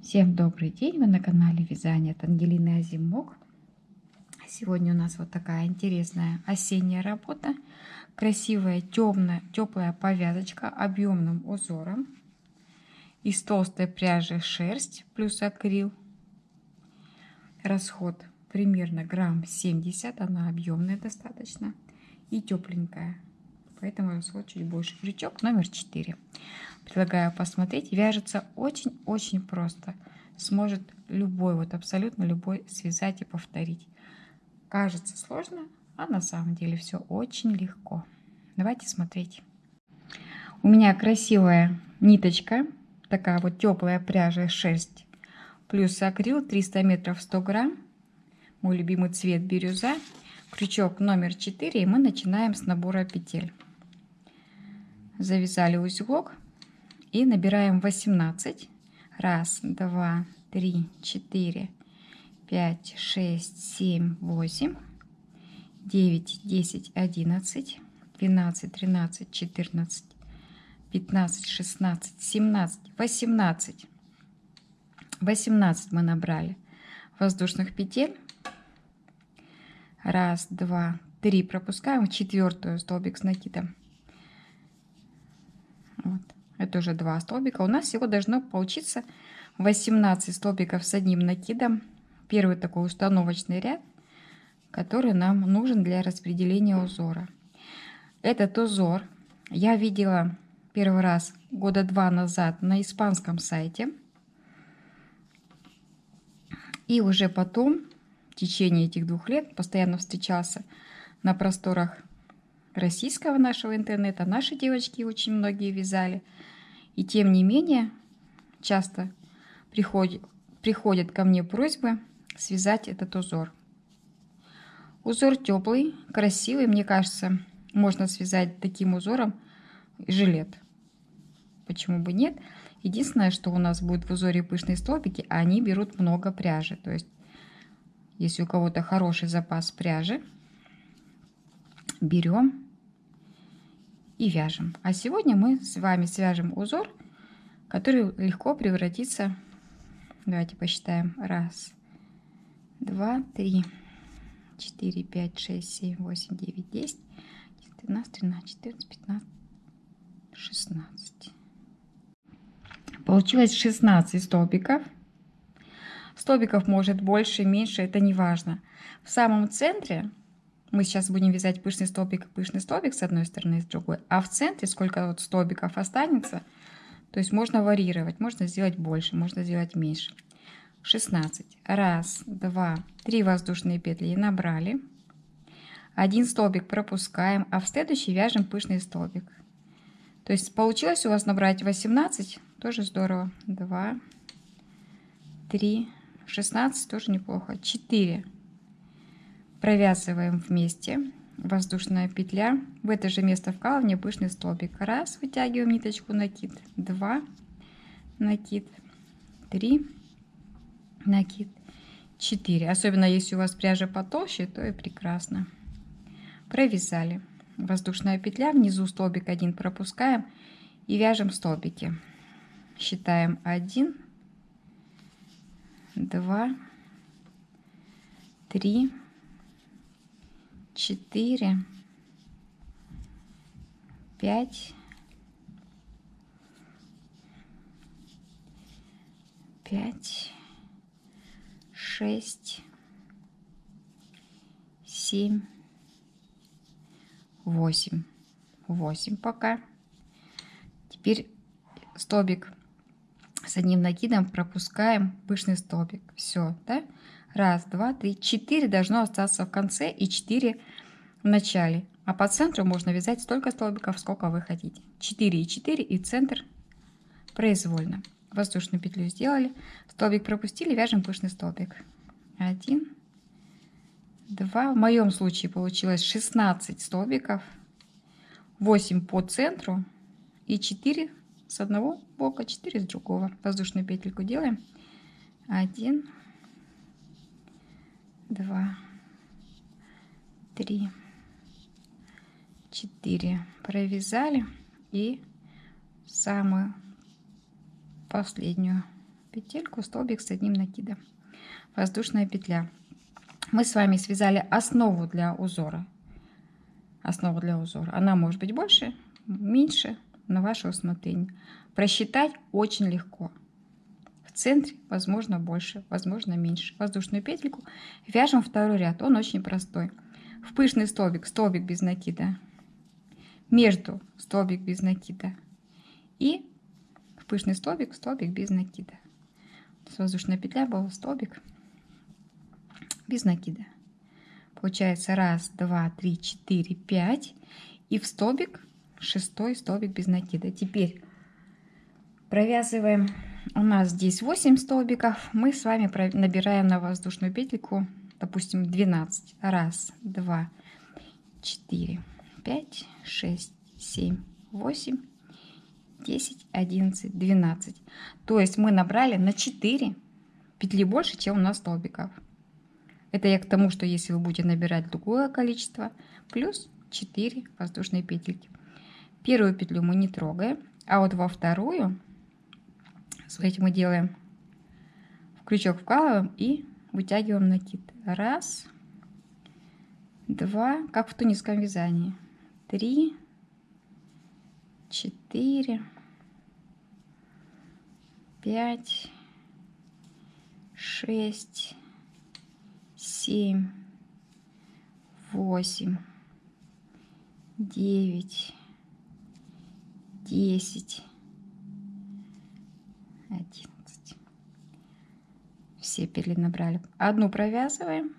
Всем добрый день! Вы на канале Вязание от Ангелины Азимок. Сегодня у нас вот такая интересная осенняя работа. Красивая теплая повязочка объемным узором. Из толстой пряжи шерсть плюс акрил. Расход примерно грамм 70. Она объемная достаточно и тепленькая. Поэтому расход чуть больше. Крючок номер 4. Предлагаю посмотреть. Вяжется очень-очень просто. Сможет любой, вот абсолютно любой связать и повторить. Кажется сложно, а на самом деле все очень легко. Давайте смотреть. У меня красивая ниточка. Такая вот теплая пряжа шерсть. Плюс акрил 300 метров 100 грамм. Мой любимый цвет бирюза. Крючок номер 4. И мы начинаем с набора петель. Завязали узелок. И набираем 18. 1, 2, 3, 4, 5, 6, 7, 8, 9, 10, 11, 12, 13, 14, 15, 16, 17, 18. 18 мы набрали воздушных петель. 1, 2, 3 пропускаем в 4 столбик с накидом. Вот. Это уже 2 столбика. У нас всего должно получиться 18 столбиков с одним накидом. Первый такой установочный ряд, который нам нужен для распределения узора. Этот узор я видела первый раз года 2 назад на испанском сайте. И уже потом, в течение этих 2 лет, постоянно встречался на просторах российского нашего интернета. Наши девочки очень многие вязали. И тем не менее, часто приходят ко мне просьбы связать этот узор. Узор теплый, красивый. Мне кажется, можно связать таким узором жилет. Почему бы нет? Единственное, что у нас будет в узоре пышные столбики, они берут много пряжи. То есть, если у кого-то хороший запас пряжи, берем и вяжем. А сегодня мы с вами свяжем узор, который легко превратится. Давайте посчитаем. 1, 2, 3, 4, 5, 6, 7, 8, 9, 10, 12, 13, 14, 15, 16. Получилось 16 столбиков. Столбиков может больше, меньше, это не важно. В самом центре мы сейчас будем вязать пышный столбик с одной стороны и с другой. А в центре сколько вот столбиков останется, то есть можно варьировать. Можно сделать больше, можно сделать меньше. 16. 1, 2, 3 воздушные петли набрали. 1 столбик пропускаем, а в следующий вяжем пышный столбик. То есть получилось у вас набрать 18, тоже здорово. 2, 3, 16, тоже неплохо. 4. Провязываем вместе. Воздушная петля. В это же место вкалывания пышный столбик. 1, вытягиваем ниточку, накид. 2, накид. 3, накид. 4. Особенно если у вас пряжа потолще, то и прекрасно. Провязали. Воздушная петля, внизу столбик 1 пропускаем и вяжем столбики. Считаем 1, 2, 3, 4, 5, 5, 6, 7, 8. 8 пока. Теперь столбик с одним накидом пропускаем пышный столбик. Все, да? 1, 2, 3, 4 должно остаться в конце и 4 в начале. А по центру можно вязать столько столбиков, сколько вы хотите. 4 и 4 и центр произвольно. Воздушную петлю сделали, столбик пропустили, вяжем пышный столбик. 1, 2. В моем случае получилось 16 столбиков. 8 по центру и 4 с одного бока, 4 с другого. Воздушную петельку делаем. 1, 2, 3, 4. Провязали и самую последнюю петельку, столбик с одним накидом. Воздушная петля. Мы с вами связали основу для узора. Основу для узора. Она может быть больше, меньше, на ваше усмотрение. Просчитать очень легко. В центре, возможно, больше, возможно, меньше. Воздушную петельку вяжем второй ряд. Он очень простой. В пышный столбик, столбик без накида. Между столбик без накида. И в пышный столбик, столбик без накида. Воздушная петля была столбик без накида. Получается 1, 2, 3, 4, 5. И в столбик, 6 столбик без накида. Теперь провязываем. У нас здесь 8 столбиков. Мы с вами набираем на воздушную петельку, допустим, 12. 1, 2, 4, 5, 6, 7, 8, 10, 11, 12. То есть мы набрали на 4 петли больше, чем у нас столбиков. Это я к тому, что если вы будете набирать другое количество, плюс 4 воздушные петельки. Первую петлю мы не трогаем, а вот во вторую, смотрите, мы делаем в крючок, вкалываем и вытягиваем накид. 1, 2, как в тунисском вязании. 3, 4, 5, 6, 7, 8, 9, 10, 11. Все петли набрали. Одну провязываем.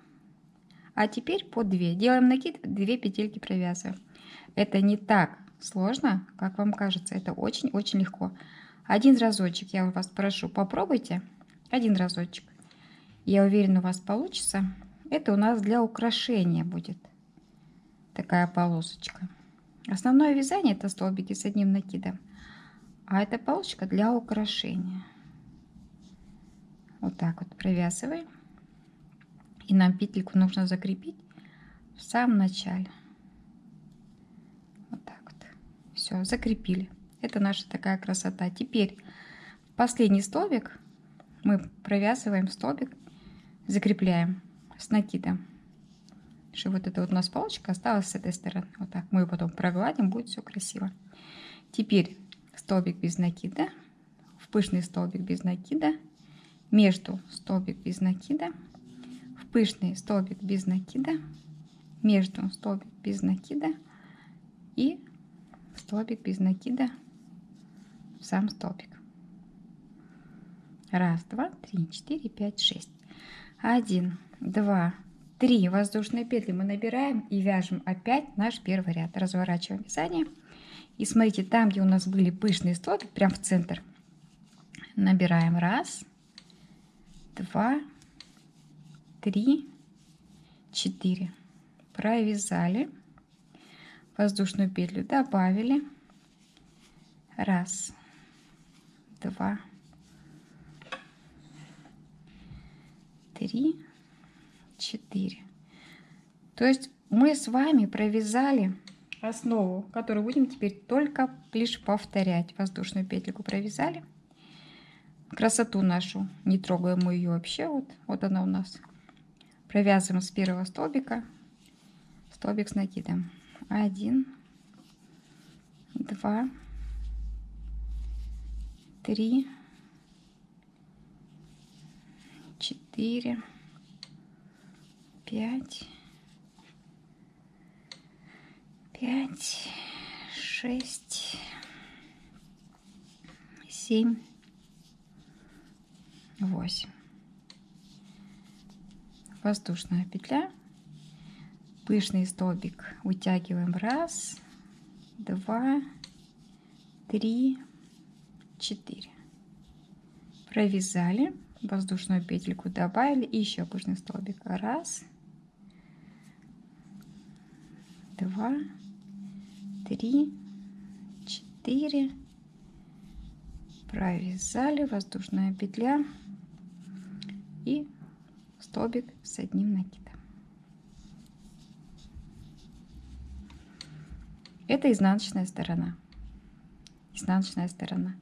А теперь по 2. Делаем накид, 2 петельки провязываем. Это не так сложно, как вам кажется. Это очень-очень легко. Один разочек я вас прошу, попробуйте. Один разочек. Я уверена, у вас получится. Это у нас для украшения будет такая полосочка. Основное вязание — это столбики с одним накидом. А эта полосочка для украшения. Вот так вот провязываем. И нам петельку нужно закрепить в самом начале. Вот так вот. Все, закрепили. Это наша такая красота. Теперь последний столбик мы провязываем столбик, закрепляем с накидом. Чтобы вот эта вот у нас полочка осталась с этой стороны. Вот так. Мы ее потом прогладим, будет все красиво. Теперь столбик без накида, в пышный столбик без накида, между столбик без накида, в пышный столбик без накида, между столбик без накида и столбик без накида в сам столбик. 1, 2, 3, 4, 5, 6. 1, 2, 3 воздушные петли мы набираем и вяжем опять наш первый ряд. Разворачиваем вязание. И смотрите, там, где у нас были пышные столбики, прям в центр, набираем 1, 2, 3, 4. Провязали. Воздушную петлю добавили. 1, 2, 3, 4. То есть мы с вами провязали основу, которую будем теперь только лишь повторять. Воздушную петельку провязали. Красоту нашу, не трогаем мы ее вообще. Вот она у нас. Провязываем с первого столбика столбик с накидом. 1, 2, 3, 4, 5, 5, 6, 7, 8. Воздушная петля, пышный столбик вытягиваем 1, 2, 3, 4. Провязали, воздушную петельку добавили и еще пышный столбик. 1, 2, 3, 4. Провязали, воздушная петля и столбик с одним накидом. Это изнаночная сторона. Изнаночная сторона.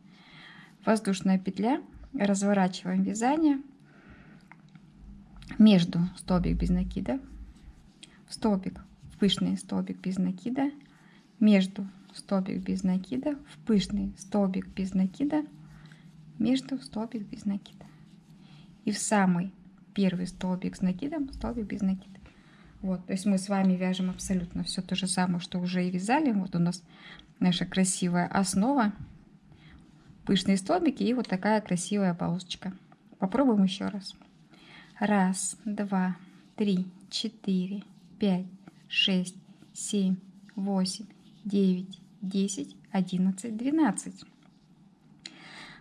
Воздушная петля, разворачиваем вязание между столбик без накида, в столбик, в пышный столбик без накида, между столбик без накида, в пышный столбик без накида, между столбик без накида. И в самый первый столбик с накидом столбик без накида. Вот, то есть мы с вами вяжем абсолютно все то же самое, что уже и вязали. Вот у нас наша красивая основа, пышные столбики и вот такая красивая полосочка. Попробуем еще раз. 1, 2, 3, 4, 5, 6, 7, 8, 9, 10, 11, 12.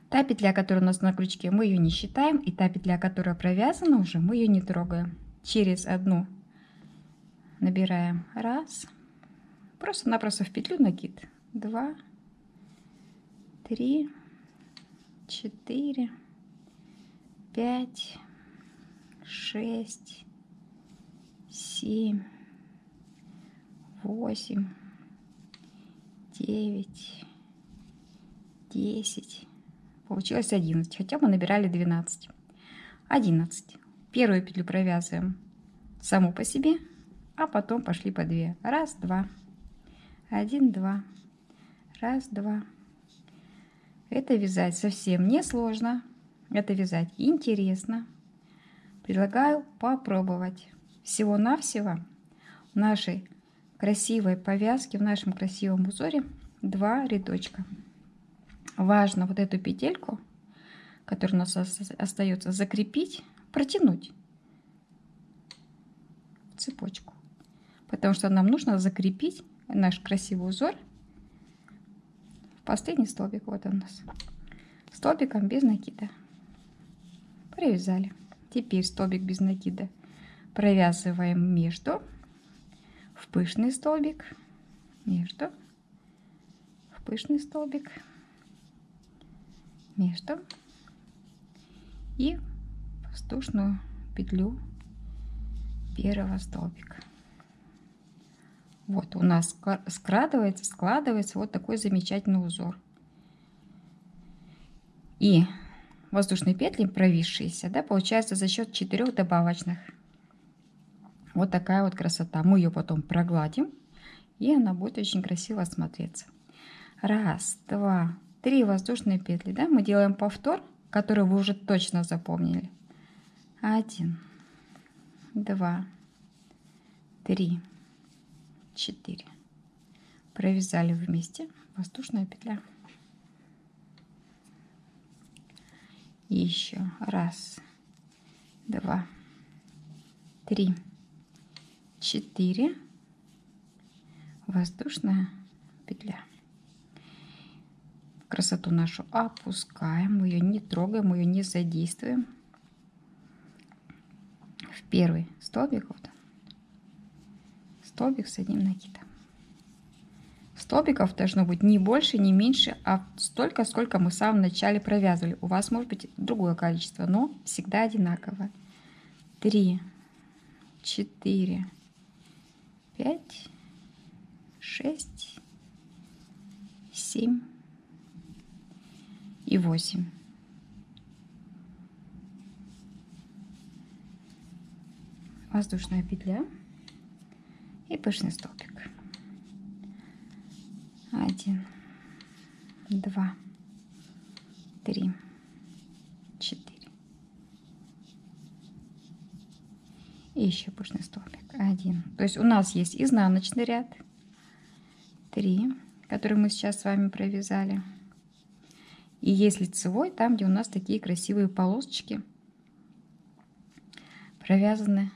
Та петля, которая у нас на крючке, мы ее не считаем. И та петля, которая провязана уже, мы ее не трогаем. Через одну набираем 1, просто-напросто в петлю накид. 2, 3, 4, 5, 6, 7, 8, 9, 10. Получилось 11, хотя мы набирали 12. 11. Первую петлю провязываем саму по себе, а потом пошли по 2. 1, 2. 1, 2. 1, 2. Это вязать совсем не сложно. Это вязать интересно. Предлагаю попробовать. Всего-навсего в нашей красивой повязке, в нашем красивом узоре 2 рядочка. Важно вот эту петельку, которая у нас остается, закрепить, протянуть в цепочку. Потому что нам нужно закрепить наш красивый узор в последний столбик. Вот он у нас. Столбиком без накида. Провязали. Теперь столбик без накида провязываем между, в пышный столбик, между, в пышный столбик, между и воздушную петлю первого столбика. Вот у нас складывается вот такой замечательный узор. И воздушные петли провисшиеся, да, получается за счет 4 добавочных. Вот такая вот красота. Мы ее потом прогладим, и она будет очень красиво смотреться. 1, 2, 3 воздушные петли, да, мы делаем повтор, который вы уже точно запомнили. 1, 2, 3, 4. Провязали вместе, воздушная петля. И еще 1, 2, 3, 4, воздушная петля. Красоту нашу опускаем, мы ее не трогаем, мы ее не задействуем. В первый столбик, вот, столбик с одним накидом. Столбиков должно быть не больше, не меньше, а столько, сколько мы в самом начале провязывали. У вас может быть другое количество, но всегда одинаковое. 3, 4, 5, 6, 7 и 8. Воздушная петля и пышный столбик. 1, 2, 3, 4. И еще пышный столбик. 1. То есть у нас есть изнаночный ряд. 3, который мы сейчас с вами провязали. И есть лицевой, там, где у нас такие красивые полосочки провязаны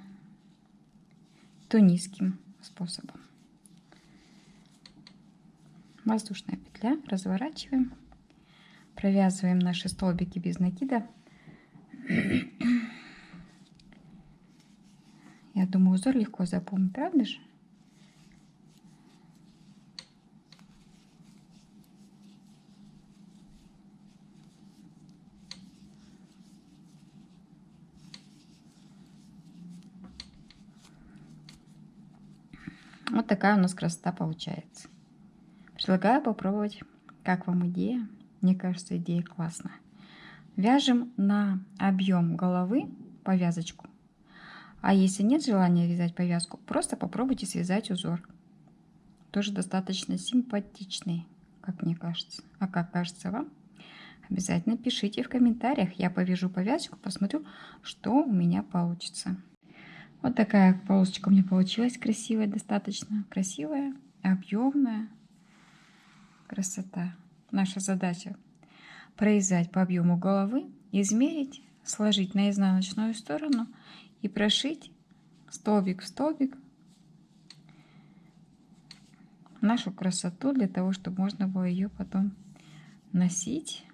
тунисским способом. Воздушная петля, разворачиваем, провязываем наши столбики без накида. Я думаю, узор легко запомнить, правда же? Вот такая у нас красота получается. Предлагаю попробовать. Как вам идея? Мне кажется, идея классная. Вяжем на объем головы повязочку. А если нет желания вязать повязку, просто попробуйте связать узор. Тоже достаточно симпатичный, как мне кажется. А как кажется вам? Обязательно пишите в комментариях. Я повяжу повязочку, посмотрю, что у меня получится. Вот такая полосочка у меня получилась красивая, достаточно красивая, объемная. Красота. Наша задача провязать по объему головы, измерить, сложить на изнаночную сторону и прошить столбик в столбик нашу красоту, для того, чтобы можно было ее потом носить.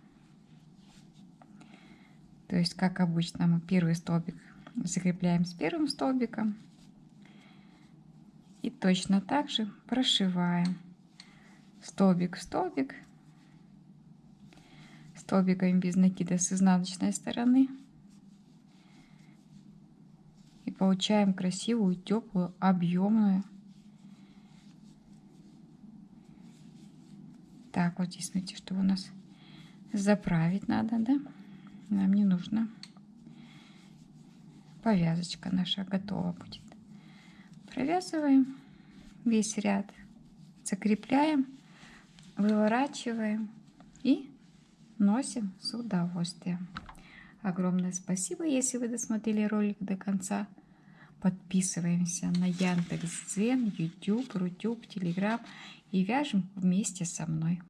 То есть, как обычно, мы первый столбик закрепляем с первым столбиком и точно так же прошиваем столбик в столбик, столбиками без накида с изнаночной стороны, и получаем красивую, теплую, объемную. Так, вот здесь, смотрите, что у нас заправить надо, да? Нам не нужно. Повязочка наша готова будет. Провязываем весь ряд, закрепляем, выворачиваем и носим с удовольствием. Огромное спасибо, если вы досмотрели ролик до конца. Подписываемся на Яндекс.Дзен, YouTube, Рутюб, Телеграм и вяжем вместе со мной.